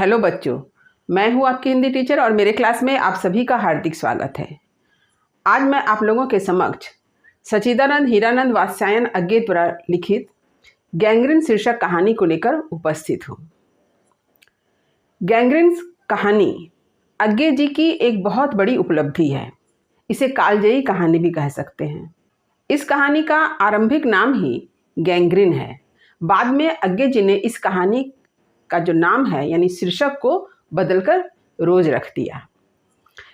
Hello बच्चों, मैं हूँ आपकी हिंदी टीचर और मेरे क्लास में आप सभी का हार्दिक स्वागत है। आज मैं आप लोगों के समक्ष सच्चिदानंद हीरानंद वात्स्यायन अज्ञे द्वारा लिखित गैंग्रीन शीर्षक कहानी को लेकर उपस्थित हूँ। गैंग्रीन कहानी अज्ञे जी की एक बहुत बड़ी उपलब्धि है। इसे कालजयी कहानी भी कह सकते हैं। इस कहानी का आरंभिक नाम ही गैंग्रीन है। बाद में अज्ञे जी ने इस कहानी का जो नाम है यानी शीर्षक को बदलकर रोज रख दिया।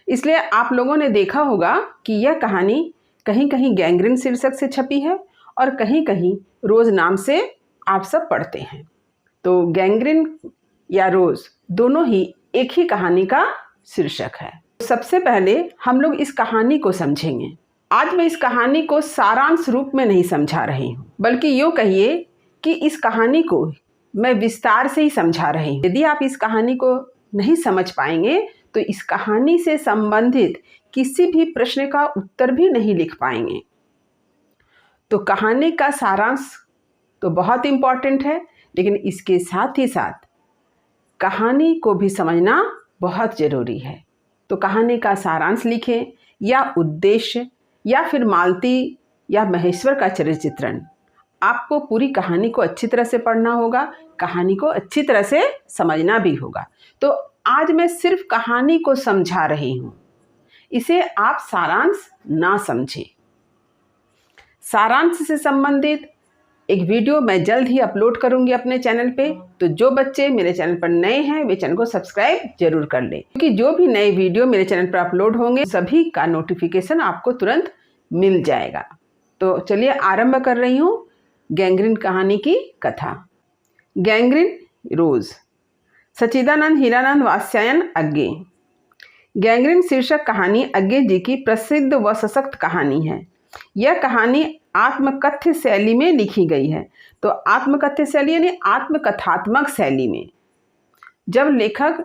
इसलिए आप लोगों ने देखा होगा कि यह कहानी कहीं कहीं गैंग्रीन शीर्षक से छपी है और कहीं कहीं रोज नाम से आप सब पढ़ते हैं। तो गैंग्रीन या रोज दोनों ही एक ही कहानी का शीर्षक है। सबसे पहले हम लोग इस कहानी को समझेंगे। आज मैं इस कहानी को सारांश रूप में नहीं समझा रही हूँ, बल्कि यूँ कहिए कि इस कहानी को मैं विस्तार से ही समझा रही हूँ। यदि आप इस कहानी को नहीं समझ पाएंगे तो इस कहानी से संबंधित किसी भी प्रश्न का उत्तर भी नहीं लिख पाएंगे। तो कहानी का सारांश तो बहुत इम्पॉर्टेंट है, लेकिन इसके साथ ही साथ कहानी को भी समझना बहुत ज़रूरी है। तो कहानी का सारांश लिखें या उद्देश्य या फिर मालती या महेश्वर का चरित्र चित्रण। आपको पूरी कहानी को अच्छी तरह से पढ़ना होगा, कहानी को अच्छी तरह से समझना भी होगा। तो आज मैं सिर्फ कहानी को समझा रही हूँ, इसे आप सारांश ना समझें। सारांश से संबंधित एक वीडियो मैं जल्द ही अपलोड करूंगी अपने चैनल पे। तो जो बच्चे मेरे चैनल पर नए हैं वे चैनल को सब्सक्राइब जरूर कर लें, क्योंकि जो भी नए वीडियो मेरे चैनल पर अपलोड होंगे सभी का नोटिफिकेशन आपको तुरंत मिल जाएगा। तो चलिए आरंभ कर रही हूँ गैंग्रीन कहानी की कथा। गैंग्रीन रोज, सच्चिदानंद हीरानंद वात्स्यायन अज्ञे। गैंग्रीन शीर्षक कहानी अज्ञे जी की प्रसिद्ध व सशक्त कहानी है। यह कहानी आत्मकथ्य शैली में लिखी गई है। तो आत्मकथ्य शैली यानी आत्मकथात्मक शैली में। जब लेखक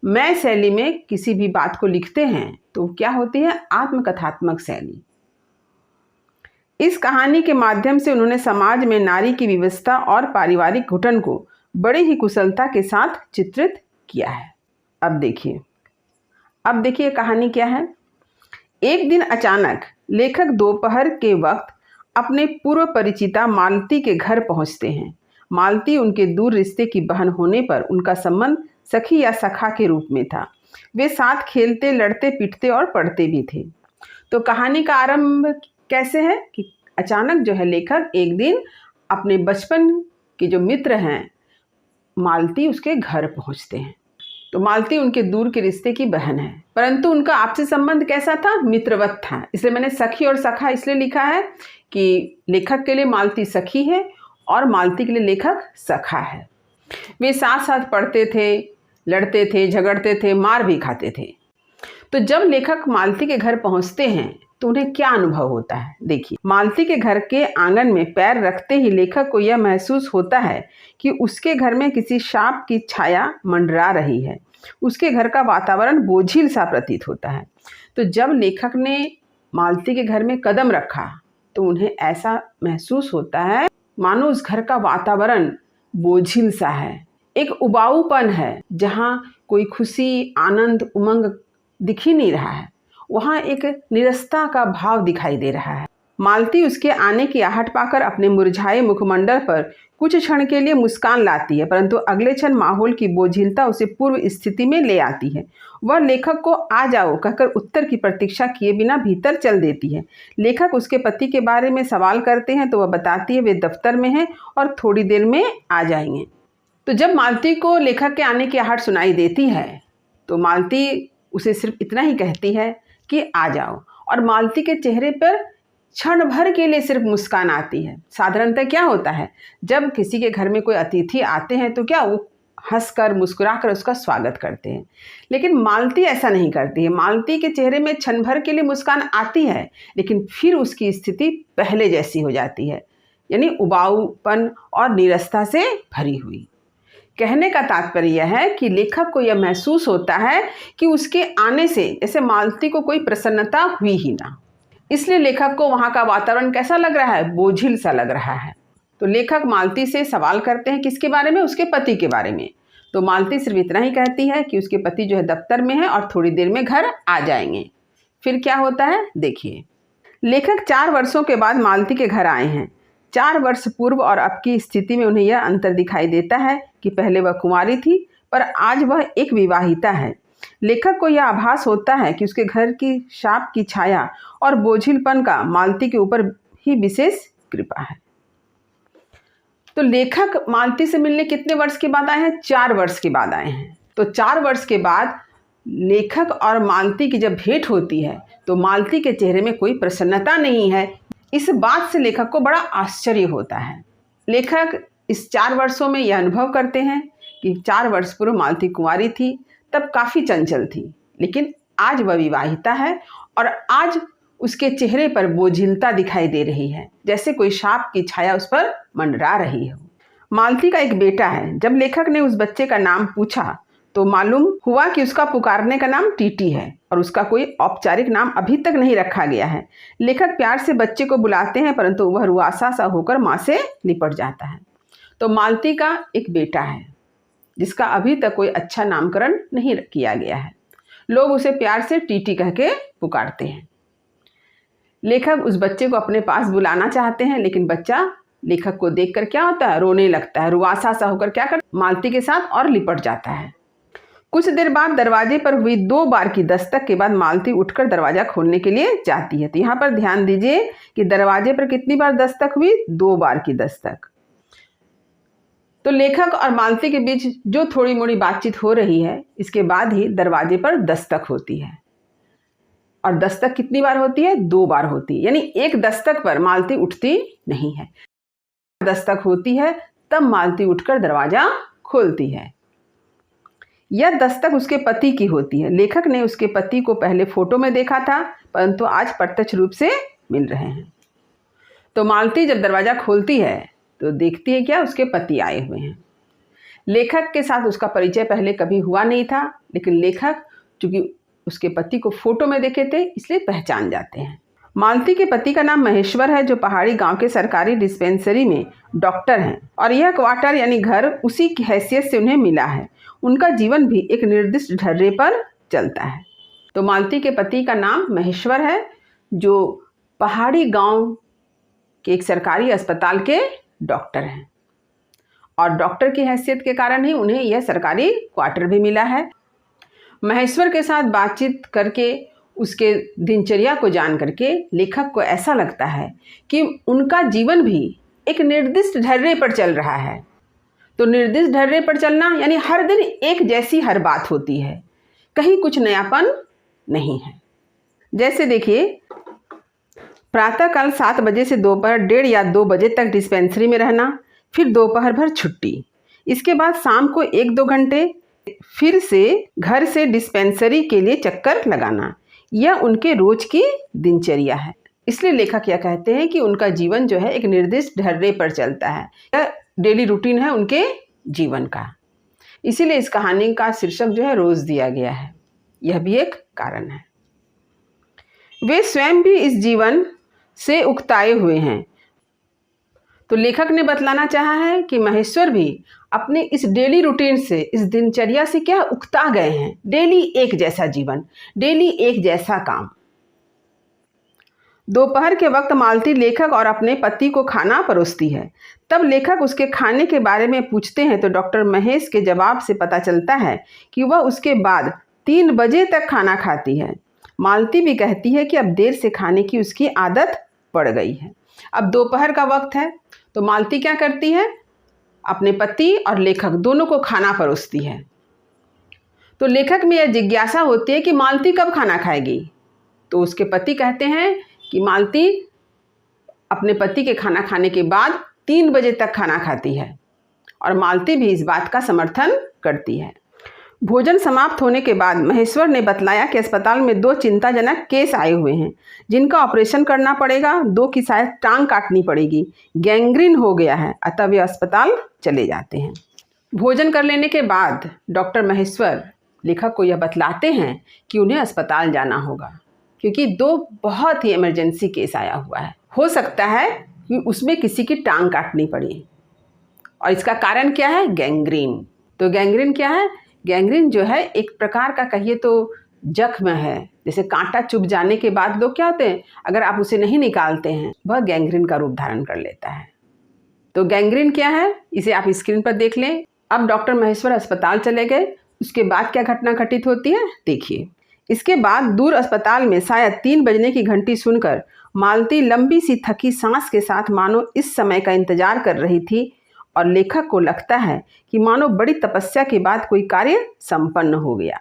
मैं शैली में किसी भी बात को लिखते हैं तो क्या होती है? आत्मकथात्मक शैली। इस कहानी के माध्यम से उन्होंने समाज में नारी की विवशता और पारिवारिक घुटन को बड़ी ही कुशलता के साथ चित्रित किया है। अब देखिए कहानी क्या है। एक दिन अचानक लेखक दोपहर के वक्त अपने पूर्व परिचिता मालती के घर पहुंचते हैं। मालती उनके दूर रिश्ते की बहन होने पर उनका संबंध सखी या सखा के रूप में था। वे साथ खेलते, लड़ते, पीटते और पढ़ते भी थे। तो कहानी का आरंभ कैसे है कि अचानक जो है लेखक एक दिन अपने बचपन के जो मित्र हैं मालती उसके घर पहुंचते हैं। तो मालती उनके दूर के रिश्ते की बहन है, परंतु उनका आपसी संबंध कैसा था? मित्रवत था। इसलिए मैंने सखी और सखा इसलिए लिखा है कि लेखक के लिए मालती सखी है और मालती के लिए लेखक सखा है। वे साथ साथ पढ़ते थे, लड़ते थे, झगड़ते थे, मार भी खाते थे। तो जब लेखक मालती के घर पहुंचते हैं तो उन्हें क्या अनुभव होता है? देखिए, मालती के घर के आंगन में पैर रखते ही लेखक को यह महसूस होता है कि उसके घर में किसी सांप की छाया मंडरा रही है। उसके घर का वातावरण बोझिल सा प्रतीत होता है। तो जब लेखक ने मालती के घर में कदम रखा तो उन्हें ऐसा महसूस होता है मानो उस घर का वातावरण बोझिल सा है, एक उबाऊपन है, जहाँ कोई खुशी, आनंद, उमंग दिख ही नहीं रहा है। वहाँ एक निरस्ता का भाव दिखाई दे रहा है। मालती उसके आने की आहट पाकर अपने मुरझाए मुखमंडल पर कुछ क्षण के लिए मुस्कान लाती है, परंतु अगले क्षण माहौल की बोझिलता उसे पूर्व स्थिति में ले आती है। वह लेखक को आ जाओ कहकर उत्तर की प्रतीक्षा किए बिना भीतर चल देती है। लेखक उसके पति के बारे में सवाल करते हैं तो वह बताती है वे दफ्तर में हैं और थोड़ी देर में आ जाएंगे। तो जब मालती को लेखक के आने की आहट सुनाई देती है तो मालती उसे सिर्फ इतना ही कहती है कि आ जाओ, और मालती के चेहरे पर क्षण भर के लिए सिर्फ मुस्कान आती है। साधारणतः क्या होता है, जब किसी के घर में कोई अतिथि आते हैं तो क्या वो हंसकर मुस्कुराकर उसका स्वागत करते हैं, लेकिन मालती ऐसा नहीं करती है। मालती के चेहरे में क्षण भर के लिए मुस्कान आती है, लेकिन फिर उसकी स्थिति पहले जैसी हो जाती है, यानी उबाऊपन और नीरसता से भरी हुई। कहने का तात्पर्य यह है कि लेखक को यह महसूस होता है कि उसके आने से जैसे मालती को कोई प्रसन्नता हुई ही ना। इसलिए लेखक को वहाँ का वातावरण कैसा लग रहा है? बोझिल सा लग रहा है। तो लेखक मालती से सवाल करते हैं किसके बारे में? उसके पति के बारे में। तो मालती सिर्फ इतना ही कहती है कि उसके पति जो है दफ्तर में है और थोड़ी देर में घर आ जाएंगे। फिर क्या होता है देखिए। लेखक 4 वर्षों के बाद मालती के घर आए हैं। 4 वर्ष पूर्व और अब की स्थिति में उन्हें यह अंतर दिखाई देता है कि पहले वह कुंवारी थी पर आज वह एक विवाहिता है। लेखक को यह आभास होता है कि उसके घर की शाप की छाया और बोझिलपन का मालती के ऊपर ही विशेष कृपा है। तो लेखक मालती से मिलने कितने वर्ष के बाद आए हैं? 4 वर्ष के बाद आए हैं। तो 4 वर्ष के बाद लेखक और मालती की जब भेंट होती है तो मालती के चेहरे में कोई प्रसन्नता नहीं है। इस बात से लेखक को बड़ा आश्चर्य होता है। लेखक इस 4 वर्षों में यह अनुभव करते हैं कि 4 वर्ष पूर्व मालती कुंवारी थी, तब काफ़ी चंचल थी, लेकिन आज वह विवाहिता है और आज उसके चेहरे पर बोझिलता दिखाई दे रही है, जैसे कोई शाप की छाया उस पर मंडरा रही हो। मालती का एक बेटा है। जब लेखक ने उस बच्चे का नाम पूछा तो मालूम हुआ कि उसका पुकारने का नाम टीटी है और उसका कोई औपचारिक नाम अभी तक नहीं रखा गया है। लेखक प्यार से बच्चे को बुलाते हैं परंतु वह रुआसा सा होकर माँ से लिपट जाता है। तो मालती का एक बेटा है जिसका अभी तक कोई अच्छा नामकरण नहीं किया गया है। लोग उसे प्यार से टीटी कह के पुकारते हैं। लेखक उस बच्चे को अपने पास बुलाना चाहते हैं, लेकिन बच्चा लेखक को देखकर क्या होता है? रोने लगता है। रुआसा सा होकर क्या कर मालती के साथ और लिपट जाता है। कुछ देर बाद दरवाजे पर हुई 2 बार की दस्तक के बाद मालती उठकर दरवाजा खोलने के लिए जाती है। तो यहाँ पर ध्यान दीजिए कि दरवाजे पर कितनी बार दस्तक हुई? 2 बार की दस्तक। तो लेखक और मालती के बीच जो थोड़ी मोड़ी बातचीत हो रही है, इसके बाद ही दरवाजे पर दस्तक होती है। और दस्तक कितनी बार होती है? 2 बार होती है। यानी एक दस्तक पर मालती उठती नहीं है। दस्तक होती है तब मालती उठकर दरवाजा खोलती है। यह दस्तक उसके पति की होती है। लेखक ने उसके पति को पहले फोटो में देखा था परंतु आज प्रत्यक्ष रूप से मिल रहे हैं। तो मालती जब दरवाज़ा खोलती है तो देखती है क्या? उसके पति आए हुए हैं। लेखक के साथ उसका परिचय पहले कभी हुआ नहीं था, लेकिन लेखक चूँकि उसके पति को फोटो में देखे थे इसलिए पहचान जाते हैं। मालती के पति का नाम महेश्वर है, जो पहाड़ी गांव के सरकारी डिस्पेंसरी में डॉक्टर हैं और यह क्वार्टर यानी घर उसी की हैसियत से उन्हें मिला है। उनका जीवन भी एक निर्दिष्ट ढर्रे पर चलता है। तो मालती के पति का नाम महेश्वर है, जो पहाड़ी गांव के एक सरकारी अस्पताल के डॉक्टर हैं और डॉक्टर की हैसियत के कारण ही उन्हें यह सरकारी क्वार्टर भी मिला है। महेश्वर के साथ बातचीत करके उसके दिनचर्या को जान करके लेखक को ऐसा लगता है कि उनका जीवन भी एक निर्दिष्ट ढर्रे पर चल रहा है। तो निर्दिष्ट ढर्रे पर चलना यानी हर दिन एक जैसी हर बात होती है, कहीं कुछ नयापन नहीं है। जैसे देखिए, प्रातःकाल 7 बजे से दोपहर 1:30 या 2 बजे तक डिस्पेंसरी में रहना, फिर दोपहर भर छुट्टी, इसके बाद शाम को 1-2 घंटे फिर से घर से डिस्पेंसरी के लिए चक्कर लगाना। यह उनके रोज की दिनचर्या है। इसलिए लेखक यह कहते हैं कि उनका जीवन जो है एक निर्दिष्ट ढर्रे पर चलता है। यह डेली रूटीन है उनके जीवन का। इसीलिए इस कहानी का शीर्षक जो है रोज दिया गया है। यह भी एक कारण है। वे स्वयं भी इस जीवन से उकताए हुए हैं। तो लेखक ने बतलाना चाहा है कि महेश्वर भी अपने इस डेली रूटीन से, इस दिनचर्या से क्या उकता गए हैं। डेली एक जैसा जीवन, डेली एक जैसा काम। दोपहर के वक्त मालती लेखक और अपने पति को खाना परोसती है। तब लेखक उसके खाने के बारे में पूछते हैं तो डॉक्टर महेश के जवाब से पता चलता है कि वह उसके बाद 3 बजे तक खाना खाती है। मालती भी कहती है कि अब देर से खाने की उसकी आदत पड़ गई है। अब दोपहर का वक्त है तो मालती क्या करती है? अपने पति और लेखक दोनों को खाना परोसती है। तो लेखक में यह जिज्ञासा होती है कि मालती कब खाना खाएगी। तो उसके पति कहते हैं कि मालती अपने पति के खाना खाने के बाद 3 बजे तक खाना खाती है और मालती भी इस बात का समर्थन करती है। भोजन समाप्त होने के बाद महेश्वर ने बतलाया कि अस्पताल में 2 चिंताजनक केस आए हुए हैं जिनका ऑपरेशन करना पड़ेगा। 2 की शायद टांग काटनी पड़ेगी, गैंग्रीन हो गया है, अतः वे अस्पताल चले जाते हैं। भोजन कर लेने के बाद डॉक्टर महेश्वर लेखक को यह बतलाते हैं कि उन्हें अस्पताल जाना होगा क्योंकि 2 बहुत ही इमरजेंसी केस आया हुआ है। हो सकता है कि उसमें किसी की टांग काटनी पड़ी और इसका कारण क्या है? गैंग्रीन। तो गैंग्रीन क्या है? गैंग्रीन जो है एक प्रकार का कहिए तो जख्म है। जैसे कांटा चुभ जाने के बाद लोग क्या होते हैं, अगर आप उसे नहीं निकालते हैं, वह गैंग्रीन का रूप धारण कर लेता है। तो गैंग्रीन क्या है, इसे आप स्क्रीन पर देख लें। अब डॉक्टर महेश्वर अस्पताल चले गए। उसके बाद क्या घटना घटित होती है, देखिए। इसके बाद दूर अस्पताल में शायद 3 बजने की घंटी सुनकर मालती लंबी सी थकी सांस के साथ मानो इस समय का इंतजार कर रही थी, और लेखक को लगता है कि मानो बड़ी तपस्या के बाद कोई कार्य संपन्न हो गया।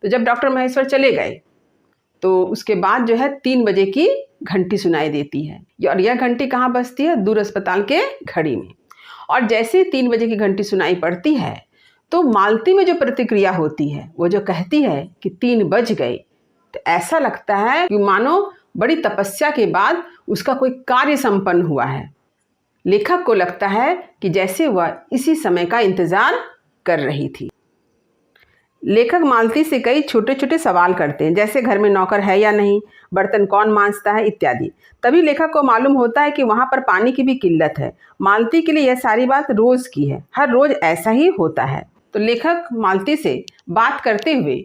तो जब डॉक्टर महेश्वर चले गए तो उसके बाद जो है 3 बजे की घंटी सुनाई देती है, और यह घंटी कहाँ बजती है, दूर अस्पताल के घड़ी में। और जैसे 3 बजे की घंटी सुनाई पड़ती है तो मालती में जो प्रतिक्रिया होती है, वो जो कहती है कि 3 बज गए, तो ऐसा लगता है कि मानो बड़ी तपस्या के बाद उसका कोई कार्य संपन्न हुआ है। लेखक को लगता है कि जैसे वह इसी समय का इंतजार कर रही थी। लेखक मालती से कई छोटे छोटे सवाल करते हैं, जैसे घर में नौकर है या नहीं, बर्तन कौन मांजता है, इत्यादि। तभी लेखक को मालूम होता है कि वहाँ पर पानी की भी किल्लत है। मालती के लिए यह सारी बात रोज़ की है, हर रोज़ ऐसा ही होता है। तो लेखक मालती से बात करते हुए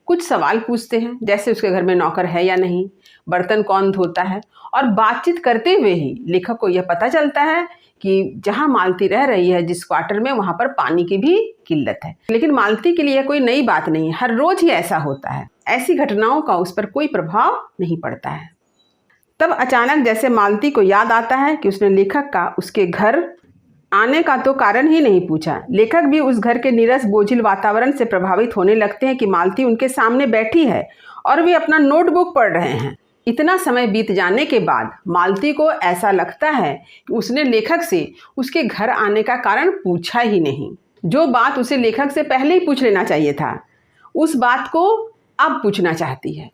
कुछ सवाल पूछते हैं, जैसे उसके घर में नौकर है या नहीं, बर्तन कौन धोता है। और बातचीत करते हुए ही लेखक को यह पता चलता है कि जहाँ मालती रह रही है, जिस क्वार्टर में, वहाँ पर पानी की भी किल्लत है। लेकिन मालती के लिए यह कोई नई बात नहीं है, हर रोज ही ऐसा होता है। ऐसी घटनाओं का उस पर कोई प्रभाव नहीं पड़ता है। तब अचानक जैसे मालती को याद आता है कि उसने लेखक का उसके घर आने का तो कारण ही नहीं पूछा। लेखक भी उस घर के नीरस बोझिल वातावरण से प्रभावित होने लगते हैं कि मालती उनके सामने बैठी है और वे अपना नोटबुक पढ़ रहे हैं। इतना समय बीत जाने के बाद मालती को ऐसा लगता है कि उसने लेखक से उसके घर आने का कारण पूछा ही नहीं। जो बात उसे लेखक से पहले ही पूछ लेना चाहिए था, उस बात को अब पूछना चाहती है।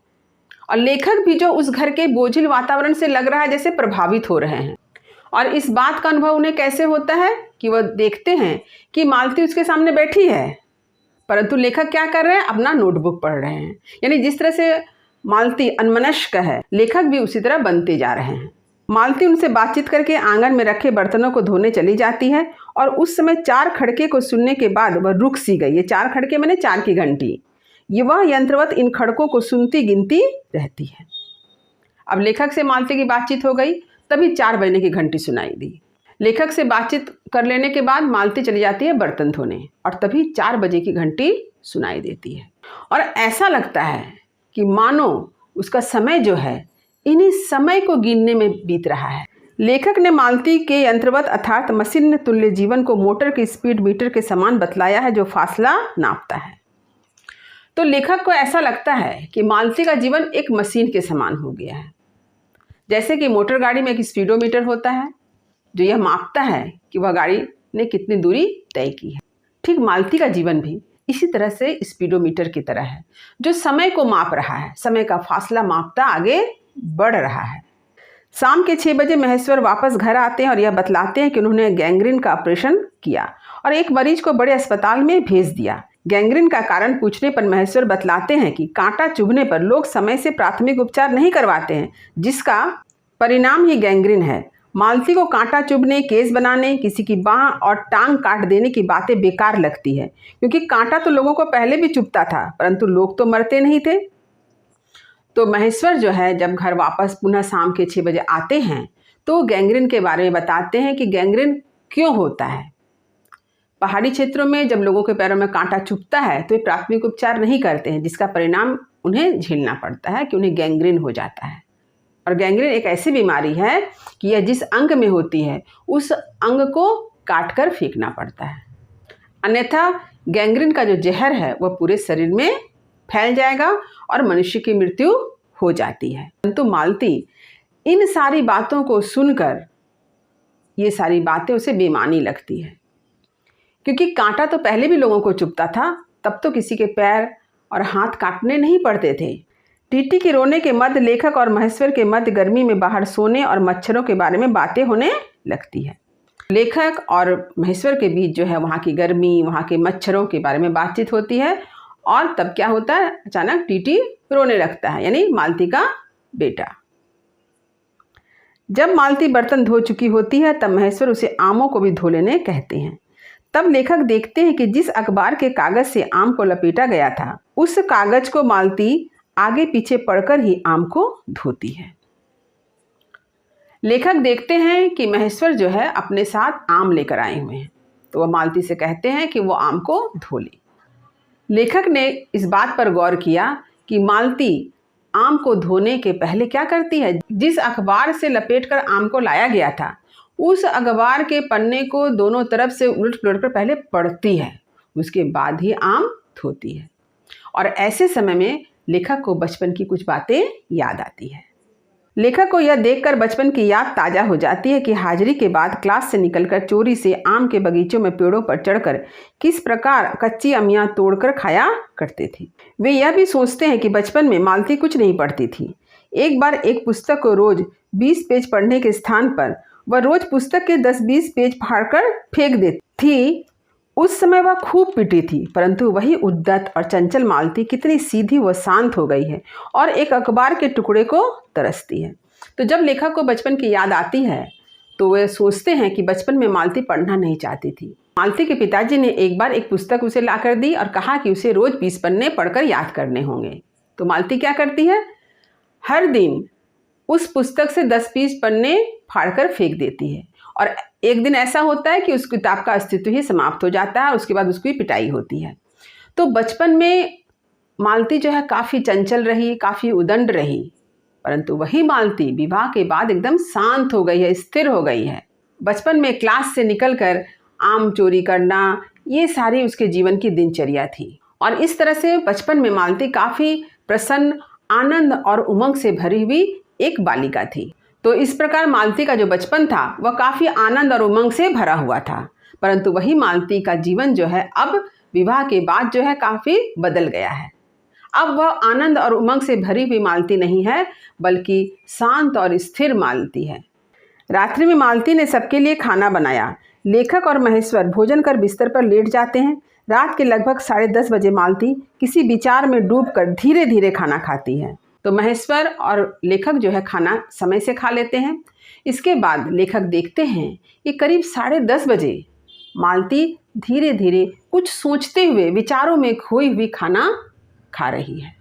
और लेखक भी जो उस घर के बोझिल वातावरण से लग रहा है जैसे प्रभावित हो रहे हैं। और इस बात का अनुभव उन्हें कैसे होता है कि वह देखते हैं कि मालती उसके सामने बैठी है, परंतु लेखक क्या कर रहे हैं, अपना नोटबुक पढ़ रहे हैं। यानी जिस तरह से मालती अन्मनस्क है, लेखक भी उसी तरह बनते जा रहे हैं। मालती उनसे बातचीत करके आंगन में रखे बर्तनों को धोने चली जाती है, और उस समय 4 खड़के को सुनने के बाद वह रुक सी गई। ये 4 खड़के मैंने 4 की घंटी, ये वह यंत्रवत इन खड़कों को सुनती गिनती रहती है। अब लेखक से मालती की बातचीत हो गई, तभी 4 बजने की घंटी सुनाई दी। लेखक से बातचीत कर लेने के बाद मालती चली जाती है बर्तन धोने, और तभी 4 बजे की घंटी सुनाई देती है। और ऐसा लगता है कि मानो उसका समय जो है इन्हीं समय को गिनने में बीत रहा है। लेखक ने मालती के यंत्रवत अर्थात मशीन तुल्य जीवन को मोटर के स्पीड मीटर के समान बतलाया है, जो फासला नापता है। तो लेखक को ऐसा लगता है कि मालती का जीवन एक मशीन के समान हो गया है। जैसे कि मोटर गाड़ी में एक स्पीडोमीटर होता है जो यह मापता है कि वह गाड़ी ने कितनी दूरी तय की है, ठीक मालती का जीवन भी इसी तरह से स्पीडोमीटर की तरह है, जो समय को माप रहा है, समय का फासला मापता आगे बढ़ रहा है। शाम के 6 बजे महेश्वर वापस घर आते हैं और यह बतलाते हैं कि उन्होंने गैंग्रीन का ऑपरेशन किया और एक मरीज को बड़े अस्पताल में भेज दिया। गैंग्रीन का कारण पूछने पर महेश्वर बतलाते हैं कि कांटा चुभने पर लोग समय से प्राथमिक उपचार नहीं करवाते हैं, जिसका परिणाम ही गैंग्रीन है। मालती को कांटा चुभने, केस बनाने, किसी की बाह और टांग काट देने की बातें बेकार लगती है, क्योंकि कांटा तो लोगों को पहले भी चुभता था, परंतु लोग तो मरते नहीं थे। तो महेश्वर जो है जब घर वापस पुनः शाम के 6 बजे आते हैं तो गैंग्रीन के बारे में बताते हैं कि गैंग्रीन क्यों होता है। पहाड़ी क्षेत्रों में जब लोगों के पैरों में कांटा चुभता है तो वे प्राथमिक उपचार नहीं करते हैं, जिसका परिणाम उन्हें झेलना पड़ता है कि उन्हें गैंग्रीन हो जाता है। और गैंग्रीन एक ऐसी बीमारी है कि यह जिस अंग में होती है उस अंग को काट कर फेंकना पड़ता है, अन्यथा गैंग्रीन का जो जहर है वह पूरे शरीर में फैल जाएगा और मनुष्य की मृत्यु हो जाती है। परंतु मालती इन सारी बातों को सुनकर ये सारी बातें उसे बेमानी लगती है, क्योंकि कांटा तो पहले भी लोगों को चुभता था, तब तो किसी के पैर और हाथ काटने नहीं पड़ते थे। टीटी के रोने के मध्य लेखक और महेश्वर के मध्य गर्मी में बाहर सोने और मच्छरों के बारे में बातें होने लगती है। लेखक और महेश्वर के बीच जो है वहाँ की गर्मी, वहाँ के मच्छरों के बारे में बातचीत होती है, और तब क्या होता है, अचानक टीटी रोने लगता है, यानी मालती का बेटा। जब मालती बर्तन धो चुकी होती है तब महेश्वर उसे आमों को भी धो लेने कहते हैं। तब लेखक देखते हैं कि जिस अखबार के कागज से आम को लपेटा गया था, उस कागज को मालती आगे पीछे पढ़कर ही आम को धोती है। लेखक देखते हैं कि महेश्वर जो है अपने साथ आम लेकर आए हुए हैं, तो वह मालती से कहते हैं कि वो आम को धो ले। लेखक ने इस बात पर गौर किया कि मालती आम को धोने के पहले क्या करती है, जिस अखबार से लपेटकर आम को लाया गया था उस अखबार के पन्ने को दोनों तरफ से उलट पुलट कर पहले पढ़ती है, उसके बाद ही आम धोती है। और ऐसे समय में लेखक को बचपन की कुछ बातें याद आती है। लेखक को यह देखकर बचपन की याद ताज़ा हो जाती है कि हाजिरी के बाद क्लास से निकलकर चोरी से आम के बगीचों में पेड़ों पर चढ़कर किस प्रकार कच्ची अमियाँ तोड़कर खाया करते थे। वे यह भी सोचते हैं कि बचपन में मालती कुछ नहीं पढ़ती थी। एक बार एक पुस्तक को रोज 20 पेज पढ़ने के स्थान पर वह रोज पुस्तक के 10-20 पेज फाड़कर फेंक देती थी। उस समय वह खूब पिटी थी, परंतु वही उद्दत और चंचल मालती कितनी सीधी व शांत हो गई है और एक अखबार के टुकड़े को तरसती है। तो जब लेखक को बचपन की याद आती है तो वे सोचते हैं कि बचपन में मालती पढ़ना नहीं चाहती थी। मालती के पिताजी ने एक बार एक पुस्तक उसे लाकर दी और कहा कि उसे रोज 20 पन्ने पढ़कर याद करने होंगे। तो मालती क्या करती है, हर दिन उस पुस्तक से 10-20 पन्ने फाड़कर फेंक देती है। और एक दिन ऐसा होता है कि उस किताब का अस्तित्व ही समाप्त हो जाता है और उसके बाद उसकी पिटाई होती है। तो बचपन में मालती जो है काफ़ी चंचल रही, काफ़ी उदंड रही, परंतु वही मालती विवाह के बाद एकदम शांत हो गई है, स्थिर हो गई है। बचपन में क्लास से निकलकर आम चोरी करना, ये सारी उसके जीवन की दिनचर्या थी। और इस तरह से बचपन में मालती काफ़ी प्रसन्न, आनंद और उमंग से भरी हुई एक बालिका थी। तो इस प्रकार मालती का जो बचपन था वह काफ़ी आनंद और उमंग से भरा हुआ था, परंतु वही मालती का जीवन जो है अब विवाह के बाद जो है काफ़ी बदल गया है। अब वह आनंद और उमंग से भरी हुई मालती नहीं है, बल्कि शांत और स्थिर मालती है। रात्रि में मालती ने सबके लिए खाना बनाया। लेखक और महेश्वर भोजन कर बिस्तर पर लेट जाते हैं। रात के लगभग 10:30 बजे मालती किसी विचार में डूबकर धीरे धीरे खाना खाती है। तो महेश्वर और लेखक जो है खाना समय से खा लेते हैं। इसके बाद लेखक देखते हैं कि करीब 10:30 बजे मालती धीरे धीरे कुछ सोचते हुए, विचारों में खोई हुई खाना खा रही है।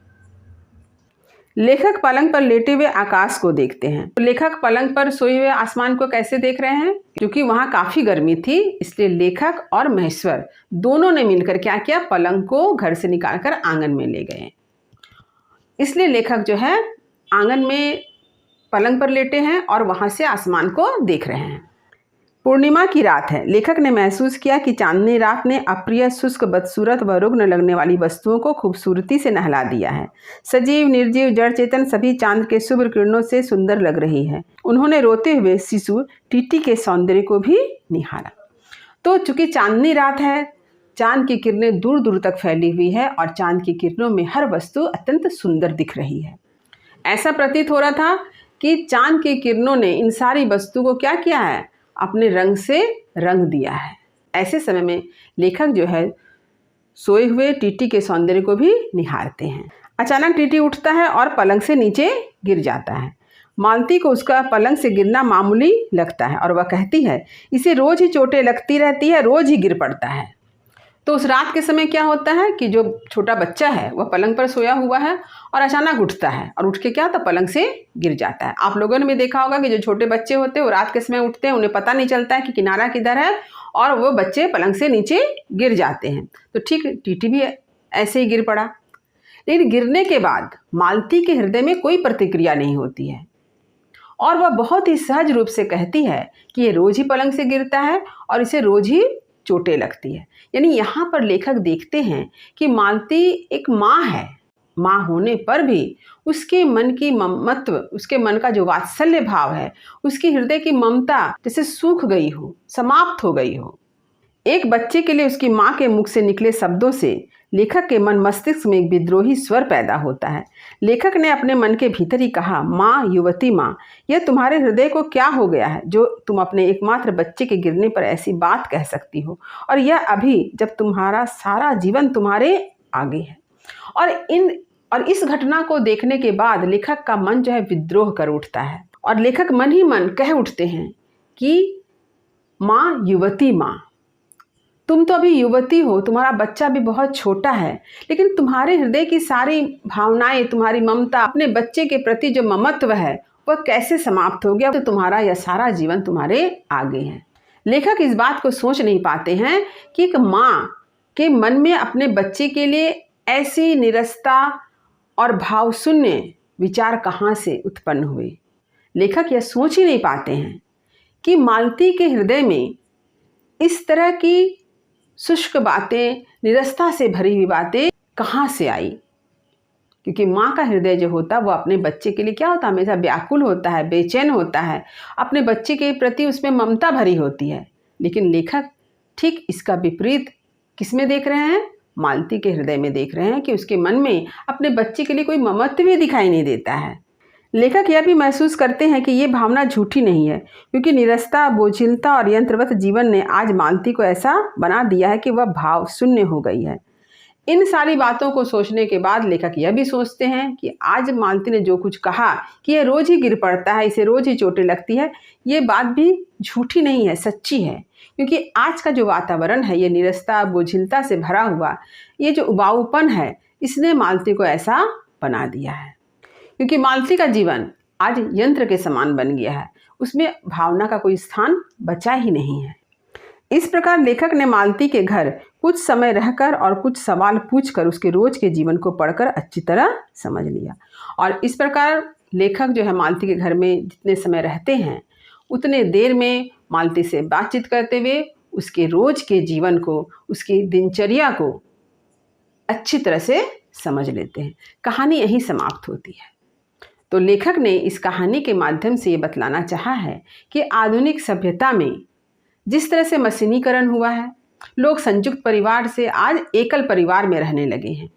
लेखक पलंग पर लेटे हुए आकाश को देखते हैं। तो लेखक पलंग पर सोए हुए आसमान को कैसे देख रहे हैं, क्योंकि वहाँ काफ़ी गर्मी थी, इसलिए लेखक और महेश्वर दोनों ने मिलकर क्या किया, पलंग को घर से निकालकर आंगन में ले गए। इसलिए लेखक जो है आंगन में पलंग पर लेटे हैं और वहाँ से आसमान को देख रहे हैं। पूर्णिमा की रात है। लेखक ने महसूस किया कि चांदनी रात ने अप्रिय, शुष्क, बदसूरत व रुग्ण लगने वाली वस्तुओं को खूबसूरती से नहला दिया है। सजीव, निर्जीव, जड़ चेतन सभी चांद के शुभ किरणों से सुंदर लग रही है। उन्होंने रोते हुए शिशु टीटी के सौंदर्य को भी निहारा। तो चूंकि चांदनी रात है, चांद की किरणें दूर दूर तक फैली हुई है और चांद की किरणों में हर वस्तु अत्यंत सुंदर दिख रही है। ऐसा प्रतीत हो रहा था कि चांद की किरणों ने इन सारी वस्तु को क्या किया है, अपने रंग से रंग दिया है। ऐसे समय में लेखक जो है सोए हुए टीटी के सौंदर्य को भी निहारते हैं। अचानक टीटी उठता है और पलंग से नीचे गिर जाता है। मालती को उसका पलंग से गिरना मामूली लगता है और वह कहती है, इसे रोज ही चोटें लगती रहती है, रोज ही गिर पड़ता है। तो उस रात के समय क्या होता है कि जो छोटा बच्चा है वह पलंग पर सोया हुआ है और अचानक उठता है और उठ के क्या होता है, पलंग से गिर जाता है। आप लोगों ने भी देखा होगा कि जो छोटे बच्चे होते हैं वो रात के समय उठते हैं, उन्हें पता नहीं चलता है कि किनारा किधर है और वो बच्चे पलंग से नीचे गिर जाते हैं। तो ठीक टीटी भी ऐसे ही गिर पड़ा, लेकिन गिरने के बाद मालती के हृदय में कोई प्रतिक्रिया नहीं होती है और वह बहुत ही सहज रूप से कहती है कि ये रोज ही पलंग से गिरता है और इसे रोज ही चोटें लगती है। यानी यहाँ पर लेखक देखते हैं कि मालती एक माँ है, माँ होने पर भी उसके मन की ममत्व, उसके मन का जो वात्सल्य भाव है, उसकी हृदय की ममता जैसे सूख गई हो, समाप्त हो गई हो। एक बच्चे के लिए उसकी माँ के मुख से निकले शब्दों से लेखक के मन मस्तिष्क में एक विद्रोही स्वर पैदा होता है। लेखक ने अपने मन के भीतर ही कहा, माँ, युवती माँ, यह तुम्हारे हृदय को क्या हो गया है जो तुम अपने एकमात्र बच्चे के गिरने पर ऐसी बात कह सकती हो, और यह अभी जब तुम्हारा सारा जीवन तुम्हारे आगे है। और इस घटना को देखने के बाद लेखक का मन जो है विद्रोह कर उठता है और लेखक मन ही मन कह उठते हैं कि माँ, युवती माँ। तुम तो अभी युवती हो, तुम्हारा बच्चा भी बहुत छोटा है, लेकिन तुम्हारे हृदय की सारी भावनाएं, तुम्हारी ममता, अपने बच्चे के प्रति जो ममत्व है वह कैसे समाप्त हो गया? तो तुम्हारा यह सारा जीवन तुम्हारे आगे है। लेखक इस बात को सोच नहीं पाते हैं कि एक माँ के मन में अपने बच्चे के लिए ऐसी निरस्ता और भाव शून्य विचार कहाँ से उत्पन्न हुए। लेखक यह सोच ही नहीं पाते हैं कि मालती के हृदय में इस तरह की शुष्क बातें, निरस्ता से भरी हुई बातें कहाँ से आई। क्योंकि माँ का हृदय जो होता है वो अपने बच्चे के लिए क्या होता है, हमेशा व्याकुल होता है, बेचैन होता है, अपने बच्चे के प्रति उसमें ममता भरी होती है। लेकिन लेखक ठीक इसका विपरीत किसमें देख रहे हैं? मालती के हृदय में देख रहे हैं कि उसके मन में अपने बच्चे के लिए कोई ममत्व भी दिखाई नहीं देता है। लेखक यह भी महसूस करते हैं कि ये भावना झूठी नहीं है, क्योंकि निरस्ता, बोझिलता और यंत्रवत जीवन ने आज मालती को ऐसा बना दिया है कि वह भाव शून्य हो गई है। इन सारी बातों को सोचने के बाद लेखक यह भी सोचते हैं कि आज मालती ने जो कुछ कहा कि यह रोज ही गिर पड़ता है, इसे रोज ही चोटें लगती है, ये बात भी झूठी नहीं है, सच्ची है। क्योंकि आज का जो वातावरण है, ये निरस्ता, बोझिलता से भरा हुआ, ये जो उबाऊपन है, इसने मालती को ऐसा बना दिया है। क्योंकि मालती का जीवन आज यंत्र के समान बन गया है, उसमें भावना का कोई स्थान बचा ही नहीं है। इस प्रकार लेखक ने मालती के घर कुछ समय रहकर और कुछ सवाल पूछकर उसके रोज के जीवन को पढ़कर अच्छी तरह समझ लिया। और इस प्रकार लेखक जो है मालती के घर में जितने समय रहते हैं उतने देर में मालती से बातचीत करते हुए उसके रोज के जीवन को, उसकी दिनचर्या को अच्छी तरह से समझ लेते हैं। कहानी यहीं समाप्त होती है। तो लेखक ने इस कहानी के माध्यम से ये बतलाना चाहा है कि आधुनिक सभ्यता में जिस तरह से मशीनीकरण हुआ है, लोग संयुक्त परिवार से आज एकल परिवार में रहने लगे हैं।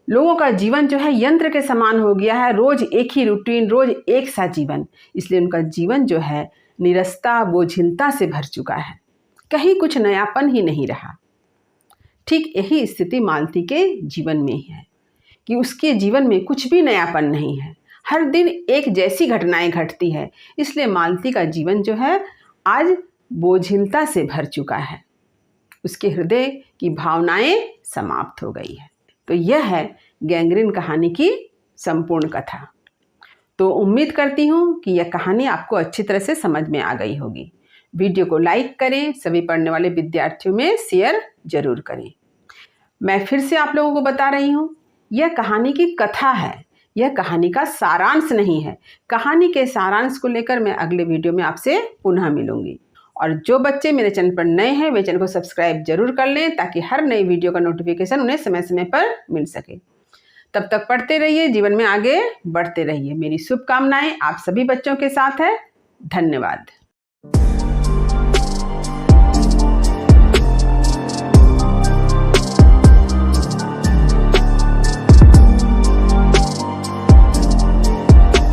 लोगों का जीवन जो है यंत्र के समान हो गया है, रोज एक ही रूटीन, रोज एक सा जीवन। इसलिए उनका जीवन जो है निरस्ता, बोझिलता से भर चुका है, कहीं कुछ नयापन ही नहीं रहा। ठीक यही स्थिति मालती के जीवन में है कि उसके जीवन में कुछ भी नयापन नहीं है, हर दिन एक जैसी घटनाएं घटती है। इसलिए मालती का जीवन जो है आज बोझिलता से भर चुका है, उसके हृदय की भावनाएं समाप्त हो गई है। तो यह है गैंग्रीन कहानी की संपूर्ण कथा। तो उम्मीद करती हूँ कि यह कहानी आपको अच्छी तरह से समझ में आ गई होगी। वीडियो को लाइक करें, सभी पढ़ने वाले विद्यार्थियों में शेयर जरूर करें। मैं फिर से आप लोगों को बता रही हूँ, यह कहानी की कथा है, यह कहानी का सारांश नहीं है। कहानी के सारांश को लेकर मैं अगले वीडियो में आपसे पुनः मिलूंगी। और जो बच्चे मेरे चैनल पर नए हैं वे चैनल को सब्सक्राइब जरूर कर लें, ताकि हर नई वीडियो का नोटिफिकेशन उन्हें समय समय पर मिल सके। तब तक पढ़ते रहिए, जीवन में आगे बढ़ते रहिए। मेरी शुभकामनाएं आप सभी बच्चों के साथ है। धन्यवाद।